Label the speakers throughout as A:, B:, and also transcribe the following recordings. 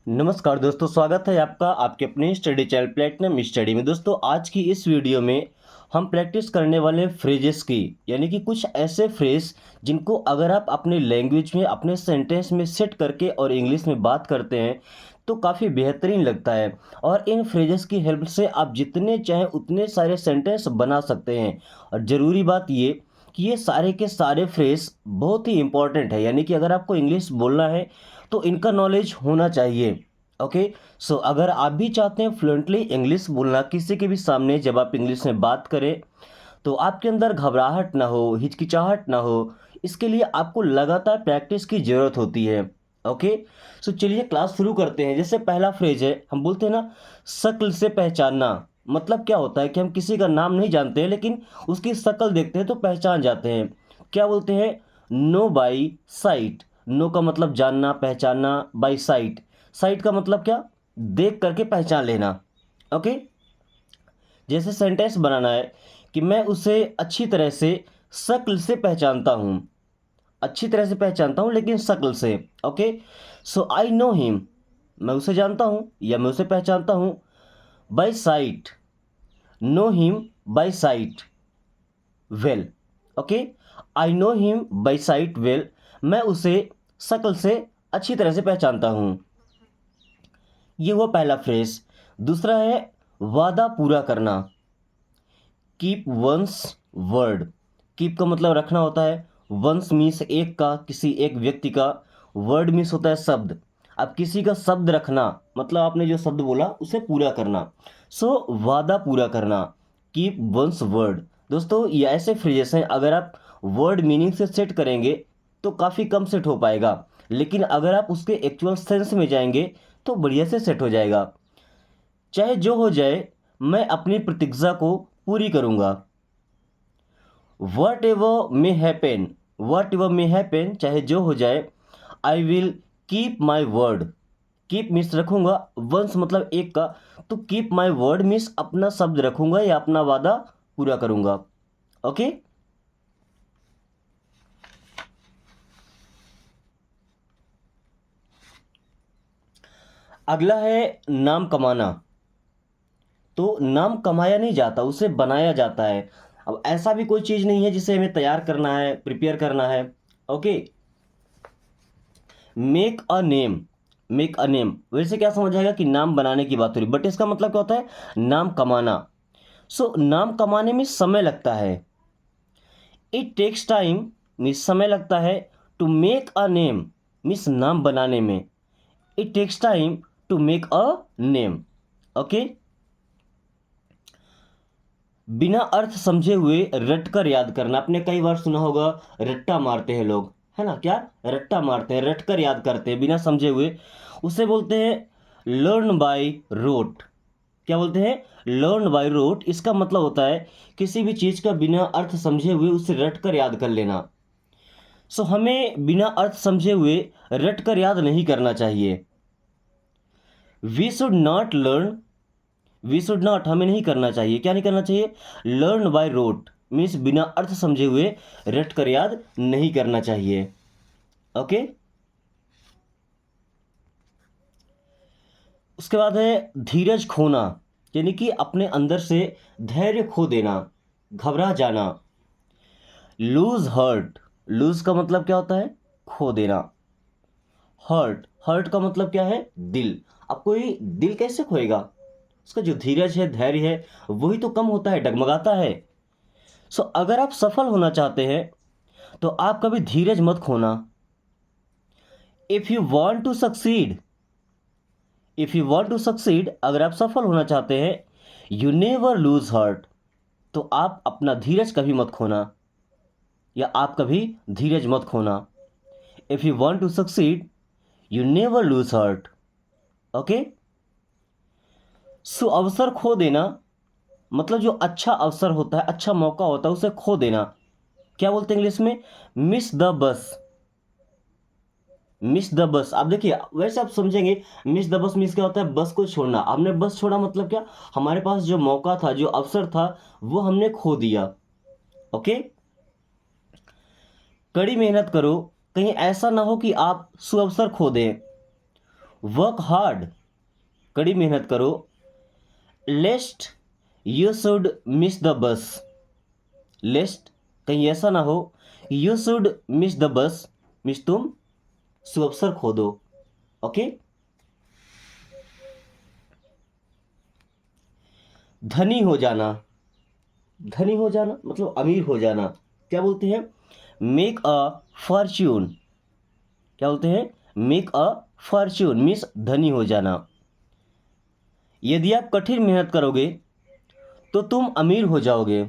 A: नमस्कार दोस्तों, स्वागत है आपका आपके अपने स्टडी चैनल प्लेटिनम स्टडी में। दोस्तों, आज की इस वीडियो में हम प्रैक्टिस करने वाले फ्रेजेस की, यानी कि कुछ ऐसे फ्रेज जिनको अगर आप अपने लैंग्वेज में अपने सेंटेंस में सेट करके और इंग्लिश में बात करते हैं तो काफ़ी बेहतरीन लगता है। और इन फ्रेजेस की हेल्प से आप जितने चाहें उतने सारे सेंटेंस बना सकते हैं। और ज़रूरी बात ये कि ये सारे के सारे फ्रेज बहुत ही इंपॉर्टेंट है, यानी कि अगर आपको इंग्लिश बोलना है तो इनका नॉलेज होना चाहिए। ओके। सो अगर आप भी चाहते हैं फ्लुएंटली इंग्लिश बोलना किसी के भी सामने, जब आप इंग्लिश में बात करें तो आपके अंदर घबराहट ना हो, हिचकिचाहट ना हो, इसके लिए आपको लगातार प्रैक्टिस की ज़रूरत होती है। ओके। सो चलिए क्लास शुरू करते हैं। जैसे पहला फ्रेज है, हम बोलते हैं ना, शक्ल से पहचानना। मतलब क्या होता है कि हम किसी का नाम नहीं जानते हैं लेकिन उसकी शक्ल देखते हैं तो पहचान जाते हैं। क्या बोलते हैं? No by site. नो का मतलब जानना, पहचानना। बाई साइट, साइट का मतलब क्या? देख करके पहचान लेना। ओके। जैसे सेंटेंस बनाना है कि मैं उसे अच्छी तरह से शक्ल से पहचानता हूँ। अच्छी तरह से पहचानता हूँ लेकिन शक्ल से। Okay. So I know him. मैं उसे जानता हूँ या मैं उसे पहचानता हूँ by sight. Know him by sight well. Okay. I know him by sight well. मैं उसे शक्ल से अच्छी तरह से पहचानता हूँ। ये हुआ पहला फ्रेज। दूसरा है वादा पूरा करना। Keep once word. कीप का मतलब रखना होता है। वंस मीन्स एक का, किसी एक व्यक्ति का। वर्ड मीन्स होता है शब्द। अब किसी का शब्द रखना मतलब आपने जो शब्द बोला उसे पूरा करना। सो वादा पूरा करना, कीप वंस वर्ड। दोस्तों, ये ऐसे फ्रेजेस हैं, अगर आप वर्ड मीनिंग से सेट करेंगे तो काफ़ी कम सेट हो पाएगा, लेकिन अगर आप उसके एक्चुअल सेंस में जाएंगे तो बढ़िया से सेट हो जाएगा। चाहे जो हो जाए, मैं अपनी प्रतिज्ञा को पूरी करूंगा। What ever may happen. What ever may happen, चाहे जो हो जाए, I will keep my word. Keep means रखूंगा, वंस मतलब एक का, तो कीप माई वर्ड मीन्स अपना शब्द रखूंगा या अपना वादा पूरा करूंगा। ओके। अगला है नाम कमाना। तो नाम कमाया नहीं जाता, उसे बनाया जाता है। अब ऐसा भी कोई चीज़ नहीं है जिसे हमें तैयार करना है, प्रिपेयर करना है। Okay. Make a name. Make a name, वैसे क्या समझ आएगा कि नाम बनाने की बात हो रही, बट इसका मतलब क्या होता है? नाम कमाना। सो नाम कमाने में समय लगता है। इट टेक्स टाइम मीन्स समय लगता है। To make a name means नाम बनाने में। It takes time to make a name. Okay. बिना अर्थ समझे हुए रट कर याद करना। आपने कई बार सुना होगा, रट्टा मारते हैं लोग, है ना? क्या? रट्टा मारते हैं, रट कर याद करते हैं बिना समझे हुए। उसे बोलते हैं लर्न बाय रोट। क्या बोलते हैं? Learn by rote. इसका मतलब होता है किसी भी चीज़ का बिना अर्थ समझे हुए उसे रट कर याद कर लेना। सो हमें बिना अर्थ समझे हुए रट कर याद नहीं करना चाहिए। We should not learn. We should not, हमें नहीं करना चाहिए। क्या नहीं करना चाहिए? लर्न बाय रोट मीन्स बिना अर्थ समझे हुए रट कर याद नहीं करना चाहिए। ओके। उसके बाद है धीरज खोना, यानी कि अपने अंदर से धैर्य खो देना, घबरा जाना। Loose hurt. लूज का मतलब क्या होता है? खो देना। हर्ट, हर्ट का मतलब क्या है? दिल। अब कोई दिल कैसे खोएगा? उसका जो धीरज है, धैर्य है, वही तो कम होता है, डगमगाता है। सो अगर आप सफल होना चाहते हैं तो आप कभी धीरज मत खोना। If you want to succeed. If you want to succeed, अगर आप सफल होना चाहते हैं, यू नेवर लूज हार्ट, तो आप अपना धीरज कभी मत खोना, या आप कभी धीरज मत खोना। If you want to succeed, you never lose heart. Okay. So अवसर खो देना मतलब जो अच्छा अवसर होता है, अच्छा मौका होता है, उसे खो देना। क्या बोलते हैं इंग्लिश में? मिस द बस। मिस द बस, आप देखिए, वैसे आप समझेंगे मिस द बस मीन्स क्या होता है? बस को छोड़ना। आपने बस छोड़ा मतलब क्या? हमारे पास जो मौका था, जो अवसर था, वो हमने खो दिया। ओके। कड़ी मेहनत करो, कहीं ऐसा ना हो कि आप सुअवसर खो दें। वर्क हार्ड, कड़ी मेहनत करो। Lest you should miss the bus, lest कहीं ऐसा ना हो, you should miss the bus means तुम सुअवसर खो दो। ओके। धनी हो जाना, धनी हो जाना मतलब अमीर हो जाना, क्या बोलते हैं? मेक अ फॉर्च्यून, क्या बोलते हैं? मेक अ फॉर्च्यून मीन्स धनी हो जाना। यदि आप कठिन मेहनत करोगे तो तुम अमीर हो जाओगे,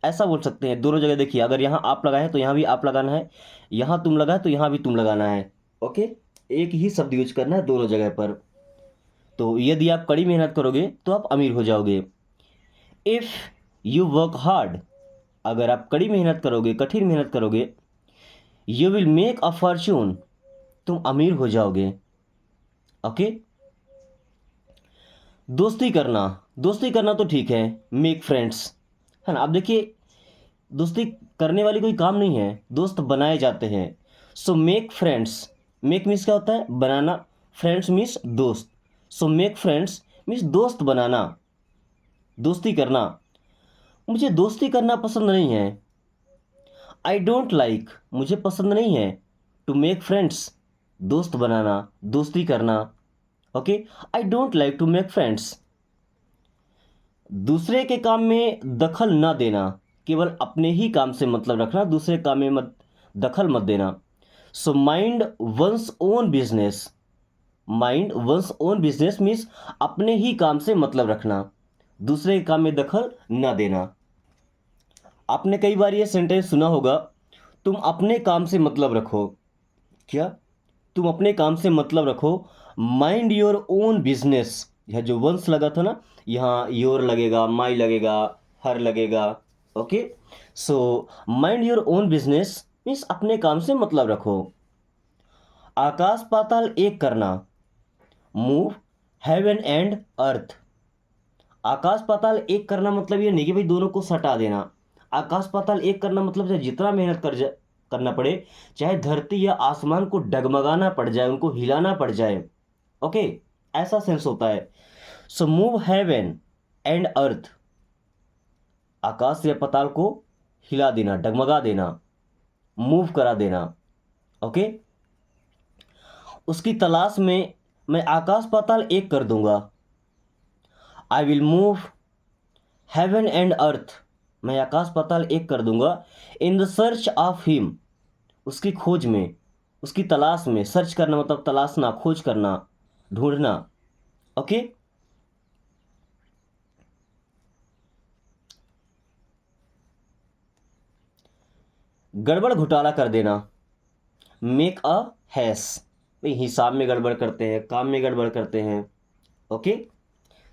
A: ऐसा बोल सकते हैं। दोनों जगह देखिए, अगर यहाँ आप लगाए हैं तो यहाँ भी आप लगाना है, यहाँ तुम लगाए तो यहाँ भी तुम लगाना है। ओके, एक ही शब्द यूज करना है दोनों जगह पर। तो यदि आप कड़ी मेहनत करोगे तो आप अमीर हो जाओगे। इफ़ यू वर्क हार्ड, अगर आप कड़ी मेहनत करोगे, कठिन मेहनत करोगे, you will make a Fortune, तुम अमीर हो जाओगे। ओके। दोस्ती करना, दोस्ती करना तो ठीक है, मेक फ्रेंड्स, है ना। अब देखिए, दोस्ती करने वाली कोई काम नहीं है, दोस्त बनाए जाते हैं। So make friends, make means क्या होता है? बनाना, फ्रेंड्स मीन्स दोस्त। सो मेक फ्रेंड्स मीन्स दोस्त बनाना, दोस्ती करना। मुझे दोस्ती करना पसंद नहीं है, आई डोंट लाइक, मुझे पसंद नहीं है, टू मेक फ्रेंड्स, दोस्त बनाना, दोस्ती करना। Okay, I don't like to make friends. दूसरे के काम में दखल न देना, केवल अपने ही काम से मतलब रखना, दूसरे काम में मत दखल मत देना। So mind one's own business, mind one's own business means अपने ही काम से मतलब रखना, दूसरे के काम में दखल न देना। आपने कई बार ये सेंटेंस सुना होगा, तुम अपने काम से मतलब रखो। क्या? तुम अपने काम से मतलब रखो, माइंड योर ओन बिजनेस। यह जो वंस लगा था ना, यहाँ योर लगेगा, माई लगेगा, हर लगेगा। Okay. So mind your own business means अपने काम से मतलब रखो। आकाश पाताल एक करना, मूव हेवन एंड अर्थ। आकाश पाताल एक करना मतलब ये नहीं कि भाई दोनों को सटा देना। आकाश पाताल एक करना मतलब चाहे जितना मेहनत करना पड़े, चाहे धरती या आसमान को डगमगाना पड़ जाए, उनको हिलाना पड़ जाए। ओके, ऐसा सेंस होता है। So move heaven and earth, आकाश या पाताल को हिला देना, डगमगा देना, मूव करा देना। ओके। उसकी तलाश में मैं आकाश पाताल एक कर दूंगा, I will move heaven and अर्थ, मैं आकाश पाताल एक कर दूंगा। In the search of him, उसकी खोज में, उसकी तलाश में, सर्च करना मतलब तलाशना, खोज करना, ढूंढना। ओके। गड़बड़ घोटाला कर देना, मेक अ हैश, भाई हिसाब में गड़बड़ करते हैं, काम में गड़बड़ करते हैं। ओके।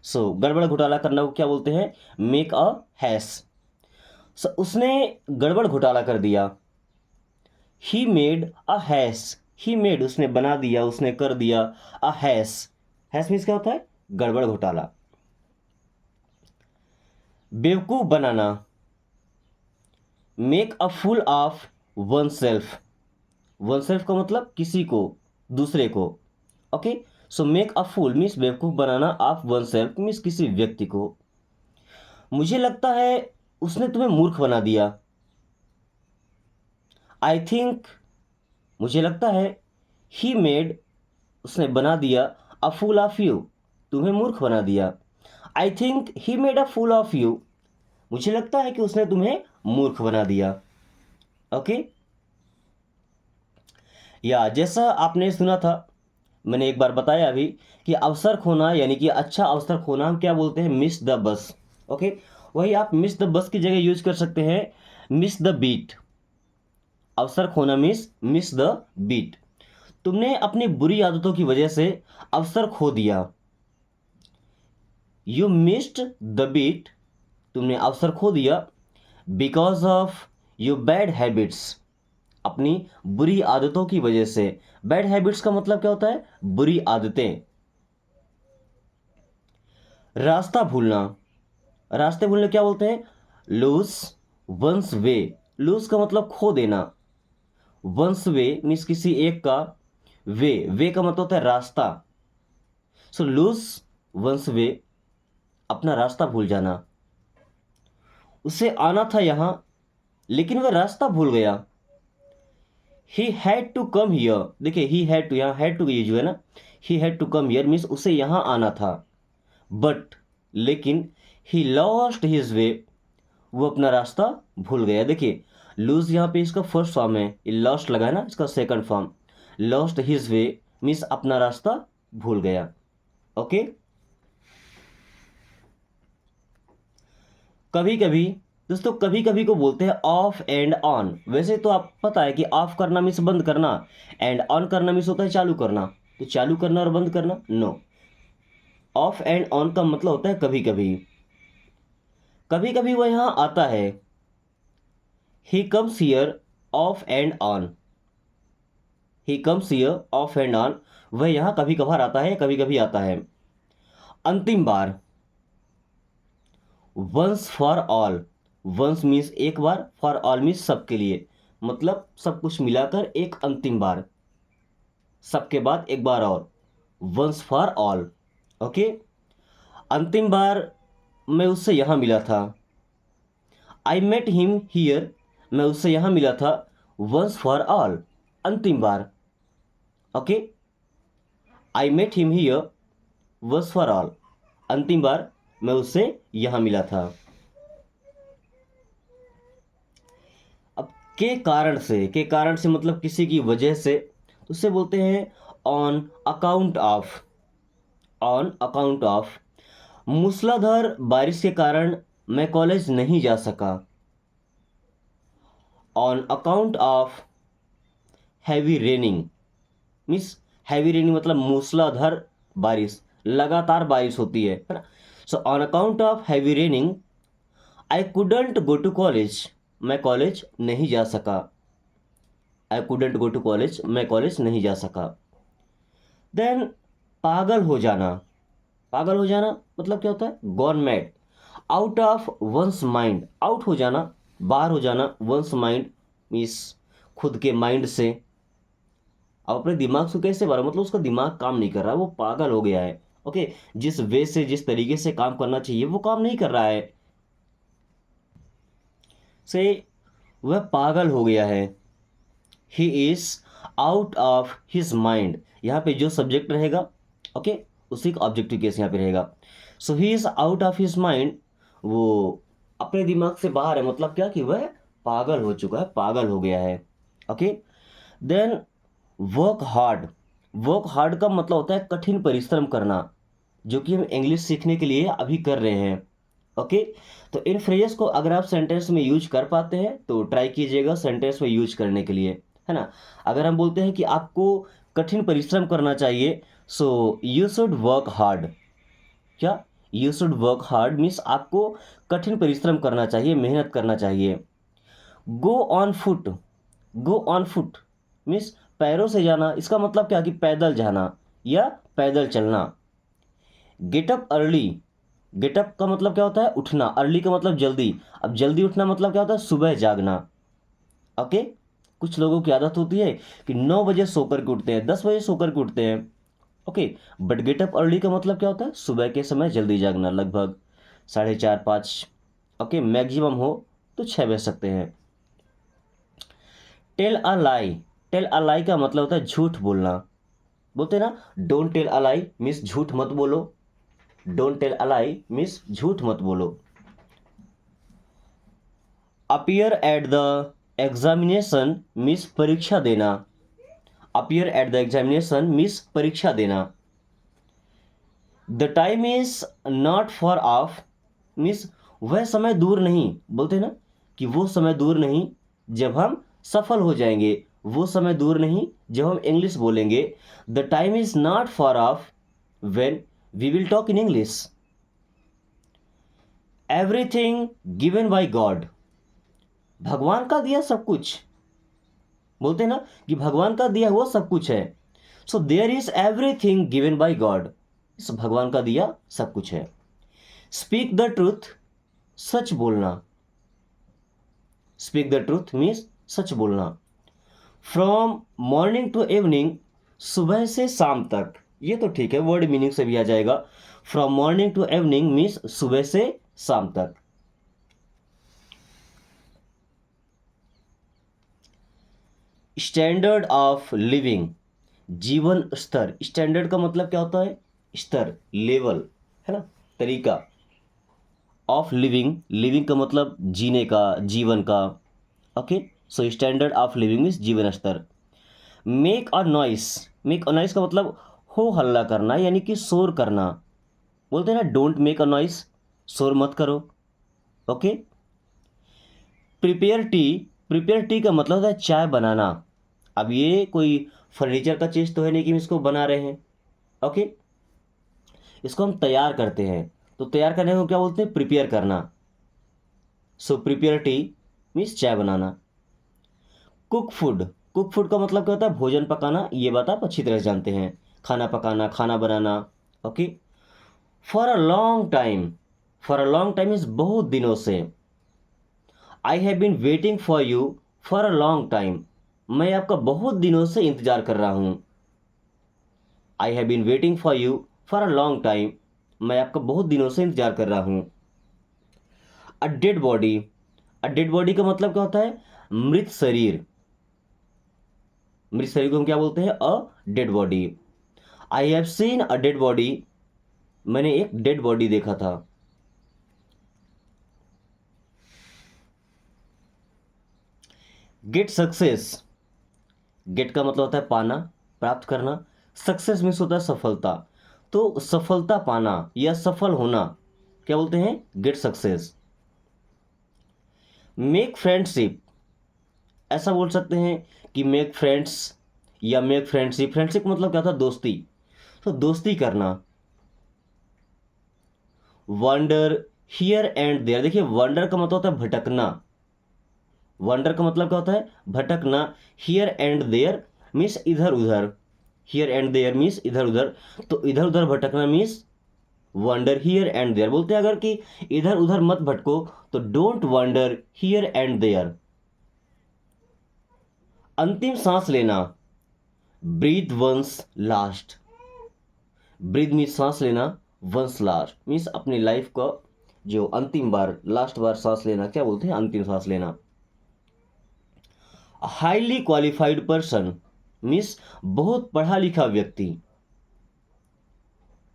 A: सो गड़बड़ घोटाला करना को क्या बोलते हैं? Make a hash. सो उसने गड़बड़ घोटाला कर दिया, ही made a hash, he made उसने बना दिया, उसने कर दिया, अ हैश, हैश मीन्स क्या होता है? गड़बड़ घोटाला। बेवकूफ बनाना, make a fool of oneself, oneself का मतलब किसी को, दूसरे को। Okay. So make a fool means बेवकूफ बनाना, ऑफ वन सेल्फ मीन्स किसी व्यक्ति को। मुझे लगता है उसने तुम्हें मूर्ख बना दिया, आई थिंक, मुझे लगता है, ही मेड, उसने बना दिया, अ फूल ऑफ यू, तुम्हें मूर्ख बना दिया। I think he made a fool of you, मुझे लगता है कि उसने तुम्हें मूर्ख बना दिया। ओके। या जैसा आपने सुना था, मैंने एक बार बताया अभी, कि अवसर खोना यानी कि अच्छा अवसर खोना हम क्या बोलते हैं? मिस द बस। ओके। वही आप मिस द बस की जगह यूज कर सकते हैं मिस द बीट। अवसर खोना मीन्स मिस द बीट, तुमने अपनी बुरी आदतों की वजह से अवसर खो दिया। यू मिस्ड द बीट, तुमने अवसर खो दिया, because of your bad habits, अपनी बुरी आदतों की वजह से। बैड हैबिट्स का मतलब क्या होता है? बुरी आदतें। रास्ता भूलना, रास्ते भूलने क्या बोलते हैं? लूज वंस वे, लूज का मतलब खो देना, वंस वे मीन्स किसी एक का, वे का मतलब होता है रास्ता। सो लूज वंस वे, अपना रास्ता भूल जाना। उसे आना था यहाँ लेकिन वह रास्ता भूल गया। He had to come here, देखिए ही हैड टू, यहाँ हैड टू ये जो है ना, he had to come here means उसे यहाँ आना था, बट लेकिन ही लॉस्ट हिज वे, वो अपना रास्ता भूल गया। देखिए लूज यहाँ पे इसका फर्स्ट फॉर्म है, लॉस्ट लगा है ना, इसका second form lost his way means अपना रास्ता भूल गया। ओके, कभी कभी दोस्तों, कभी कभी को बोलते हैं ऑफ एंड ऑन। वैसे तो आप पता है कि ऑफ करना मीन्स बंद करना, एंड ऑन करना मीन्स होता है चालू करना। तो चालू करना और बंद करना नो, ऑफ एंड ऑन का मतलब होता है कभी कभी। कभी कभी वह यहाँ आता है, he comes here of and on, he comes here of and on, वह यहाँ कभी कभार आता है, कभी कभी आता है। अंतिम बार, once for all, once means एक बार, फॉर ऑल मीन्स सबके लिए, मतलब सब कुछ मिलाकर एक अंतिम बार, सबके बाद एक बार और, वंस फॉर ऑल। ओके, अंतिम बार मैं उससे यहाँ मिला था, आई मेट हिम हियर, मैं उससे यहाँ मिला था, वंस फॉर ऑल, अंतिम बार। Okay, I met him here once for all, अंतिम बार मैं उससे यहाँ मिला था। अब के कारण से मतलब किसी की वजह से, तो उससे बोलते हैं on account of, on account of. मूसलाधार बारिश के कारण मैं कॉलेज नहीं जा सका, on account of heavy raining means, heavy raining मतलब मूसलाधार बारिश, लगातार बारिश होती है ना। So on account of heavy raining I couldn't go to college, मैं कॉलेज नहीं जा सका, I couldn't go to college, मैं कॉलेज नहीं जा सका। देन पागल हो जाना, पागल हो जाना मतलब क्या होता है, gone mad. Out of once mind, out हो जाना, बाहर हो जाना, वंस माइंड मीन्स खुद के माइंड से। अब अपने दिमाग से कैसे बाहर, मतलब उसका दिमाग काम नहीं कर रहा, वो पागल हो गया है। ओके, जिस वे से, जिस तरीके से काम करना चाहिए वो काम नहीं कर रहा है, से वह पागल हो गया है। ही is out of his mind, यहाँ पे जो सब्जेक्ट रहेगा, ओके, उसी का ऑब्जेक्टिव केस यहाँ पे रहेगा। So he is out of his mind, वो अपने दिमाग से बाहर है, मतलब क्या कि वह पागल हो चुका है, पागल हो गया है। Okay, then work hard, work hard का मतलब होता है कठिन परिश्रम करना, जो कि हम इंग्लिश सीखने के लिए अभी कर रहे हैं। ओके, तो इन फ्रेजेस को अगर आप सेंटेंस में यूज कर पाते हैं तो ट्राई कीजिएगा सेंटेंस में यूज करने के लिए, है ना। अगर हम बोलते हैं कि आपको कठिन परिश्रम करना चाहिए, so you should work hard, क्या, you should work hard means आपको कठिन परिश्रम करना चाहिए, मेहनत करना चाहिए। Go on foot, go on foot means पैरों से जाना, इसका मतलब क्या कि पैदल जाना या पैदल चलना। Get up early, get up का मतलब क्या होता है, उठना, अर्ली का मतलब जल्दी, अब जल्दी उठना मतलब क्या होता है, सुबह जागना। ओके, कुछ लोगों की आदत होती है कि 9 बजे सोकर के उठते हैं, 10 बजे सोकर के उठते हैं। Okay, but get up early का मतलब क्या होता है, सुबह के समय जल्दी जागना, लगभग 4:30 5। ओके, मैक्सिमम हो तो 6 बज सकते हैं। Tell a lie, tell a लाई का मतलब होता है झूठ बोलना, बोलते हैं ना don't tell a lie means झूठ मत बोलो, don't tell a lie means झूठ मत बोलो। Appear at the examination means परीक्षा देना, appear at the examination means परीक्षा देना। The time is not far off means वह समय दूर नहीं, बोलते हैं ना कि वो समय दूर नहीं जब हम सफल हो जाएंगे, वो समय दूर नहीं जब हम इंग्लिश बोलेंगे। The time is not far off when we will talk in English. Everything given by God, भगवान का दिया सब कुछ, बोलते हैं ना कि भगवान का दिया हुआ सब कुछ है। So there is everything given by God, इस भगवान का दिया सब कुछ है। स्पीक द ट्रूथ, सच बोलना, स्पीक द ट्रूथ मीन्स सच बोलना। फ्रॉम मॉर्निंग टू इवनिंग सुबह से शाम तक, ये तो ठीक है, वर्ड मीनिंग से भी आ जाएगा। From morning to evening means सुबह से शाम तक। स्टैंडर्ड ऑफ लिविंग, जीवन स्तर। स्टैंडर्ड का मतलब क्या होता है? स्तर, लेवल, है ना, तरीका। ऑफ लिविंग, लिविंग का मतलब जीने का, जीवन का। Okay, so standard of living means जीवन स्तर। Make a noise, make a noise का मतलब हो हल्ला करना, यानी कि शोर करना। बोलते हैं ना, डोंट मेक अ नॉइस, शोर मत करो। Okay. Prepare T, prepare T का मतलब होता है चाय बनाना। अब ये कोई फर्नीचर का चीज़ तो है नहीं कि हम इसको बना रहे हैं। ओके, इसको हम तैयार करते हैं, तो तैयार करने को क्या बोलते हैं? प्रिपेयर करना। सो प्रिपेयर टी मीन्स चाय बनाना। कुक फूड, कुक फूड का मतलब क्या होता है? भोजन पकाना, ये बात आप अच्छी तरह से जानते हैं। खाना पकाना, खाना बनाना। Okay. For a long time, for a long time means बहुत दिनों से। I have been waiting for you for a long time, मैं आपका बहुत दिनों से इंतजार कर रहा हूं। I have been waiting for you for a long time, मैं आपका बहुत दिनों से इंतजार कर रहा हूं। A dead body, a dead body का मतलब क्या होता है? मृत शरीर। मृत शरीर को हम क्या बोलते हैं? अ dead body. I have seen a dead body, मैंने एक डेड बॉडी देखा था। गेट सक्सेस, गेट का मतलब होता है पाना, प्राप्त करना। सक्सेस मीन्स होता है सफलता। तो सफलता पाना या सफल होना, क्या बोलते हैं? Get success. मेक फ्रेंडशिप, ऐसा बोल सकते हैं कि मेक फ्रेंड्स या मेक फ्रेंडशिप। फ्रेंडशिप मतलब क्या था? दोस्ती, तो दोस्ती करना। वंडर हियर एंड देयर, देखिए वंडर का मतलब होता है भटकना। वंडर का मतलब क्या होता है? भटकना। हियर एंड देयर मीन्स इधर उधर। हियर एंड देयर मीन्स इधर उधर, तो इधर उधर भटकना means wander here and there. बोलते हैं अगर कि इधर उधर मत भटको, तो don't wander here and there. अंतिम सांस लेना, breath one's last. Breath means सांस लेना, वंस लास्ट मीन्स अपनी लाइफ का जो अंतिम बार, लास्ट बार सांस लेना, क्या बोलते हैं? अंतिम सांस लेना। हाईली क्वालिफाइड पर्सन मीन्स बहुत पढ़ा लिखा व्यक्ति।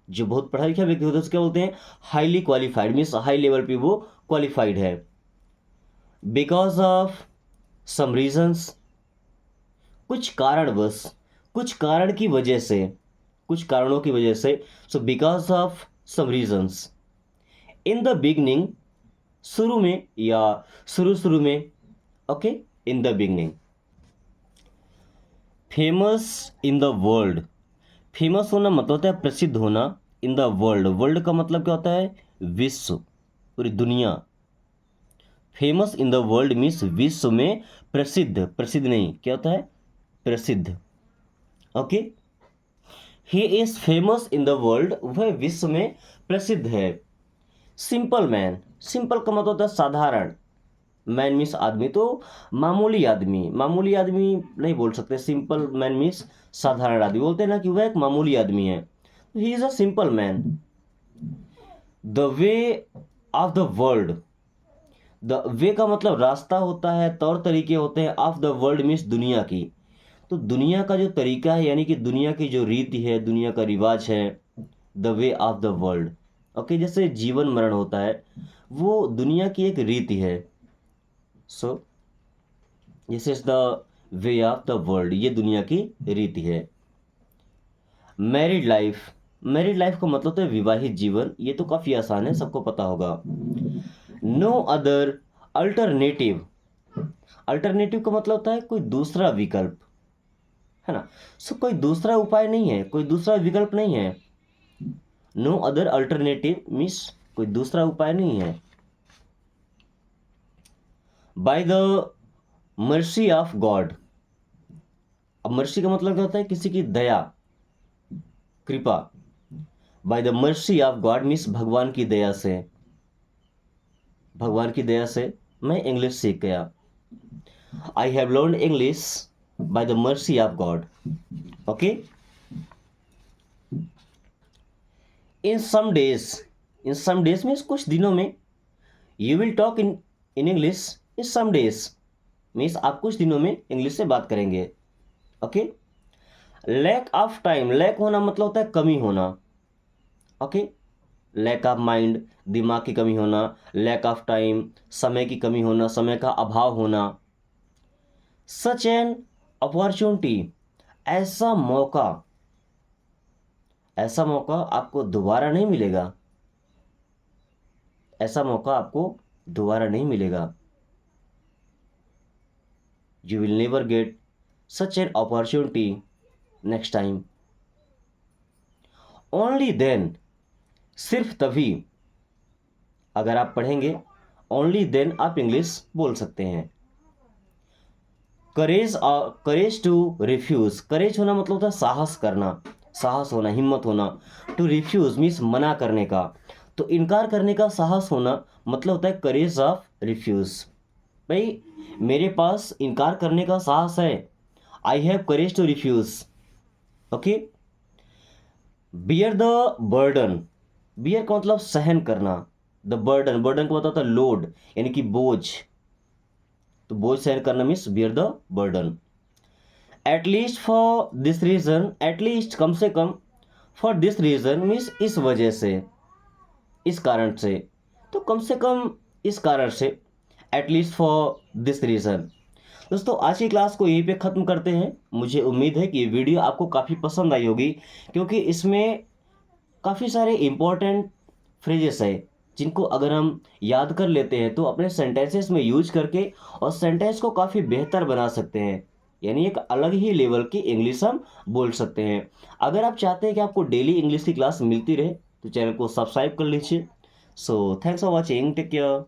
A: जो बहुत पढ़ा लिखा व्यक्ति होता है उसको क्या बोलते हैं? Highly qualified means high level पे वो क्वालिफाइड है। बिकॉज ऑफ सम रीजंस, कुछ कारणवश, कुछ कारण की वजह से, कुछ कारणों की वजह से। So because of some reasons. In the beginning, शुरू में या शुरू शुरू में। Okay, in the beginning. Famous in the world, famous होना मतलब होता है प्रसिद्ध होना। इन द वर्ल्ड, वर्ल्ड का मतलब क्या होता है? विश्व, पूरी दुनिया। Famous in the world means विश्व में प्रसिद्ध, प्रसिद्ध नहीं, क्या होता है? प्रसिद्ध। Okay. He is famous in the world, वह विश्व में प्रसिद्ध है। सिंपल मैन, सिंपल का मतलब होता है साधारण। मैन मीन्स आदमी, तो मामूली आदमी, मामूली आदमी नहीं बोल सकते। सिंपल मैन मीन्स साधारण आदमी, बोलते हैं ना कि वह एक मामूली आदमी है, he is a simple man. The way of the world, the way का मतलब रास्ता होता है, तौर तरीके होते हैं। ऑफ द वर्ल्ड मीन्स दुनिया की, तो दुनिया का जो तरीका है, यानी कि दुनिया की जो रीति है, दुनिया का रिवाज है। The way of the world. Okay, जैसे जीवन मरण होता है, वो दुनिया की एक रीति है। So this is the way of the world, ये दुनिया की रीति है। मैरिड लाइफ, मैरिड लाइफ का मतलब है विवाहित जीवन, ये तो काफी आसान है, सबको पता होगा। नो अदर अल्टरनेटिव, अल्टरनेटिव का मतलब होता है कोई दूसरा विकल्प, है ना। सो कोई दूसरा उपाय नहीं है, कोई दूसरा विकल्प नहीं है। नो अदर अल्टरनेटिव मीन्स कोई दूसरा उपाय नहीं है। By the mercy of God, अब मर्सी का मतलब क्या होता है? किसी की दया, कृपा। By the mercy of God means भगवान की दया से, भगवान की दया से मैं इंग्लिश सीख गया। I have learn English by the mercy of God. Okay, in some days means कुछ दिनों में, you will talk in English in some days means आप कुछ दिनों में इंग्लिश से बात करेंगे. Okay, lack of time, lack होना मतलब होता है कमी होना. ओके, लैक ऑफ माइंड, दिमाग की कमी होना. लैक ऑफ टाइम, समय की कमी होना, समय का अभाव होना. सच एन अपॉर्चुनिटी, ऐसा मौका आपको दोबारा नहीं मिलेगा. ऐसा मौका आपको दोबारा नहीं मिलेगा. You will never get such an opportunity next time. Only then, सिर्फ तभी अगर आप पढ़ेंगे ओनली देन आप इंग्लिश बोल सकते हैं. करेज टू रिफ्यूज, करेज होना मतलब होता है साहस करना, साहस होना, हिम्मत होना. टू रिफ्यूज मीन्स मना करने का, तो इनकार करने का साहस होना मतलब होता है करेज ऑफ रिफ्यूज. भाई मेरे पास इनकार करने का साहस है, I have courage to refuse. Okay, bear the burden, bear का मतलब सहन करना. द बर्डन, बर्डन का मतलब होता है लोड यानी कि बोझ, तो बोझ सहन करना means bear the burden. At least for this reason, at least कम से कम, फॉर दिस रीजन मीन्स इस वजह से, इस कारण से, तो कम से कम इस कारण से. At least for this reason. दोस्तों आज की क्लास को यहीं पे ख़त्म करते हैं. मुझे उम्मीद है कि ये वीडियो आपको काफ़ी पसंद आई होगी, क्योंकि इसमें काफ़ी सारे इम्पोर्टेंट फ्रेजेस है जिनको अगर हम याद कर लेते हैं तो अपने सेंटेंसेस में यूज करके और सेंटेंस को काफ़ी बेहतर बना सकते हैं. यानी एक अलग ही लेवल की इंग्लिश हम बोल सकते हैं. अगर आप चाहते हैं कि आपको डेली इंग्लिश की क्लास मिलती रहे तो चैनल को सब्सक्राइब कर लीजिए. So thanks for watching, take care.